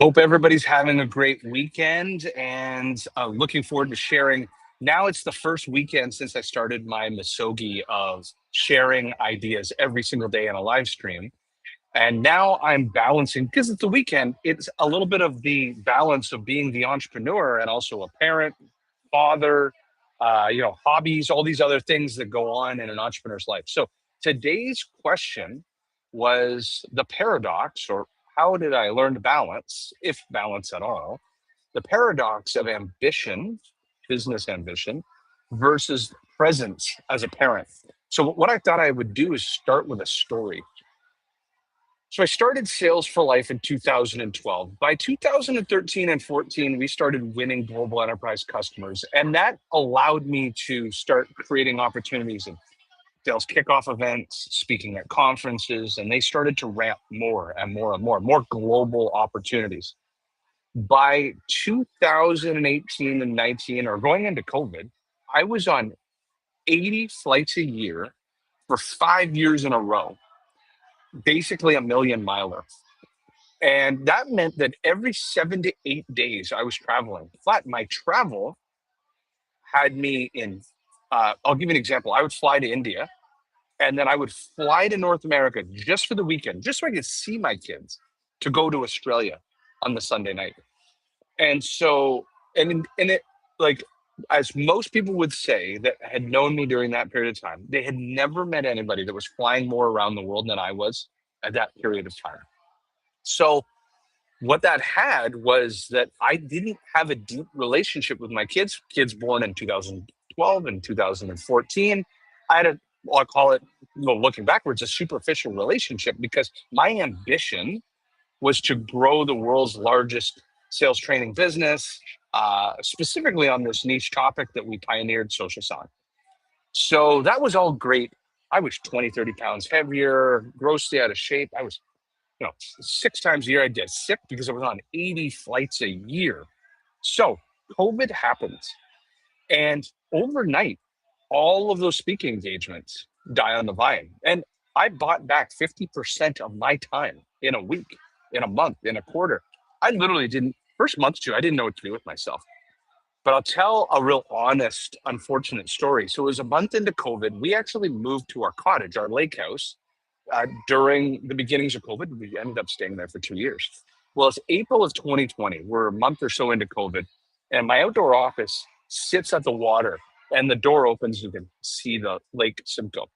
Hope everybody's having a great weekend and looking forward to sharing. Now it's the first weekend since I started my Misogi of sharing ideas every single day in a live stream. And now I'm balancing because it's the weekend. It's a little bit of the balance of being the entrepreneur and also a parent, father, hobbies, all these other things that go on in an entrepreneur's life. So today's question was the paradox, or how did I learn to balance, if balance at all, the paradox of ambition, business ambition, versus presence as a parent. So what I thought I would do is start with a story. So I started Sales for Life in 2012. By 2013 and 14, we started winning global enterprise customers. And that allowed me to start creating opportunities in sales kickoff events, speaking at conferences, and they started to ramp more and more and more global opportunities. By 2018 and 19, or going into COVID, I was on 80 flights a year for 5 years in a row, basically a million miler. And that meant that every 7 to 8 days I was traveling. But my travel had me in, I'll give you an example. I would fly to India and then I would fly to North America just for the weekend, just so I could see my kids to go to Australia on the Sunday night. And so, and it, like, as most people would say that had known me during that period of time, they had never met anybody that was flying more around the world than I was at that period of time. So, what that had was that I didn't have a deep relationship with my kids born in 2012 and 2014. I had a, well, I call it, looking backwards, a superficial relationship because my ambition was to grow the world's largest sales training business, specifically on this niche topic that we pioneered, social selling. So that was all great. I was 20, 30 pounds heavier, grossly out of shape. I was, 6 times a year I get sick because I was on 80 flights a year. So COVID happens. And overnight, all of those speaking engagements die on the vine. And I bought back 50% of my time in a week, in a month, in a quarter. I literally didn't, first month or two, I didn't know what to do with myself. But I'll tell a real honest, unfortunate story. So it was a month into COVID. We actually moved to our cottage, our lake house, during the beginnings of COVID. We ended up staying there for 2 years. Well, it's April of 2020. We're a month or so into COVID, and my outdoor office sits at the water, and the door opens. You can see the Lake Simcoe.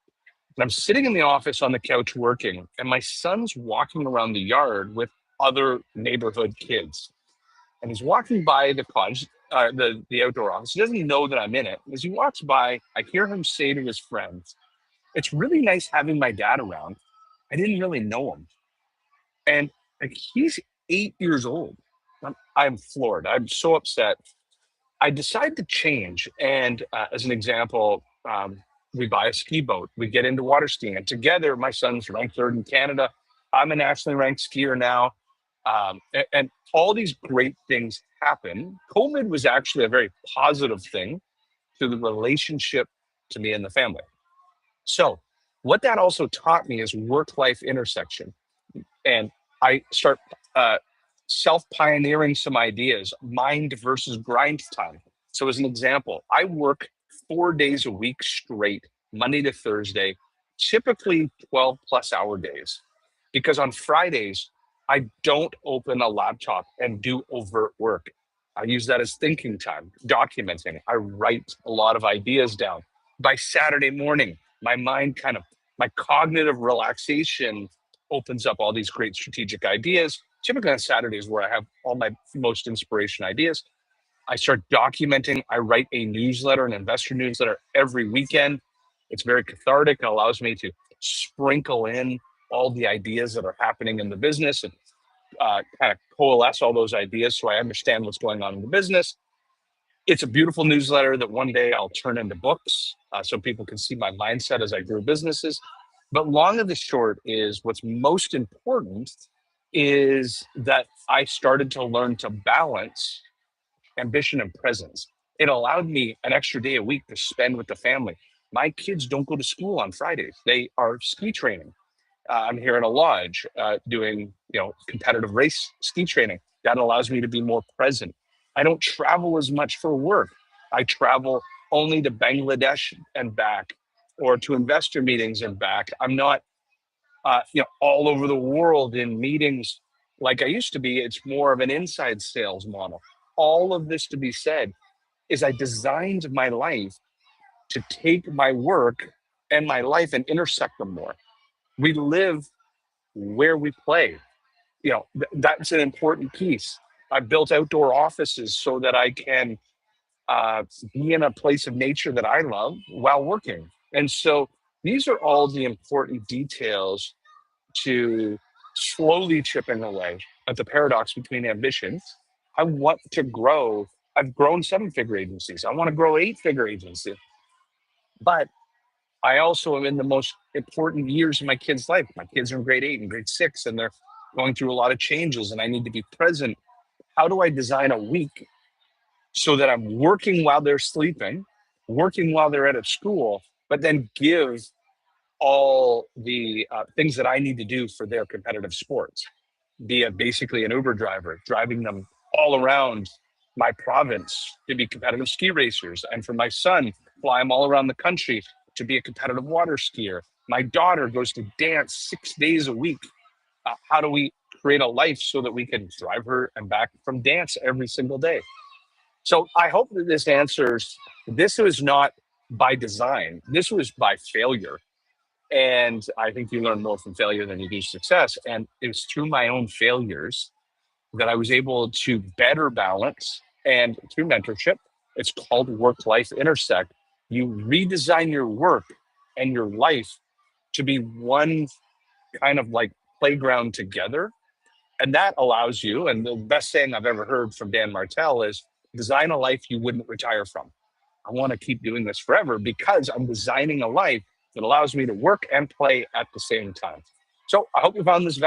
And I'm sitting in the office on the couch working, and my son's walking around the yard with other neighborhood kids. And he's walking by the cottage, the outdoor office. He doesn't know that I'm in it. As he walks by, I hear him say to his friends, "It's really nice having my dad around. I didn't really know him." And like, he's 8 years old. I'm floored. I'm so upset. I decide to change. And as an example, we buy a ski boat. We get into water skiing. And together, my son's ranked third in Canada. I'm a nationally ranked skier now. And all these great things happen. COVID was actually a very positive thing to the relationship to me and the family. So, what that also taught me is work life intersection. And I start self pioneering some ideas, mind versus grind time. So, as an example, I work 4 days a week straight, Monday to Thursday, typically 12 plus hour days. Because on Fridays, I don't open a laptop and do overt work. I use that as thinking time, documenting. I write a lot of ideas down. By Saturday morning, my mind kind of, my cognitive relaxation opens up all these great strategic ideas. Typically on Saturdays, where I have all my most inspiration ideas, I start documenting. I write a newsletter, an investor newsletter every weekend. It's very cathartic. It allows me to sprinkle in all the ideas that are happening in the business and kind of coalesce all those ideas so I understand what's going on in the business. It's a beautiful newsletter that one day I'll turn into books so people can see my mindset as I grow businesses. But long of the short is what's most important is that I started to learn to balance ambition and presence. It allowed me an extra day a week to spend with the family. My kids don't go to school on Fridays. They are ski training. I'm here in a lodge doing, competitive race ski training. That allows me to be more present. I don't travel as much for work. I travel only to Bangladesh and back, or to investor meetings and back. I'm not, all over the world in meetings like I used to be. It's more of an inside sales model. All of this to be said is I designed my life to take my work and my life and intersect them more. We live where we play. That's an important piece. I built outdoor offices so that I can uh, be in a place of nature that I love while working. And so these are all the important details to slowly chipping away at the paradox between ambitions. I want to grow. I've grown 7-figure agencies. I want to grow 8-figure agencies. But I also am in the most important years of my kids' life. My kids are in grade 8 and grade 6, and they're going through a lot of changes, and I need to be present. How do I design a week so that I'm working while they're sleeping, working while they're at school, but then give all the things that I need to do for their competitive sports? Be basically an Uber driver, driving them all around my province to be competitive ski racers. And for my son, fly him all around the country to be a competitive water skier. My daughter goes to dance 6 days a week. How do we create a life so that we can drive her and back from dance every single day? So I hope that this answers. This was not by design. This was by failure. And I think you learn more from failure than you do success. And it was through my own failures that I was able to better balance, and through mentorship. It's called Work Life Intersect. You redesign your work and your life to be one kind of like playground together. And that allows you, and the best saying I've ever heard from Dan Martell is, design a life you wouldn't retire from. I want to keep doing this forever because I'm designing a life that allows me to work and play at the same time. So I hope you found this valuable.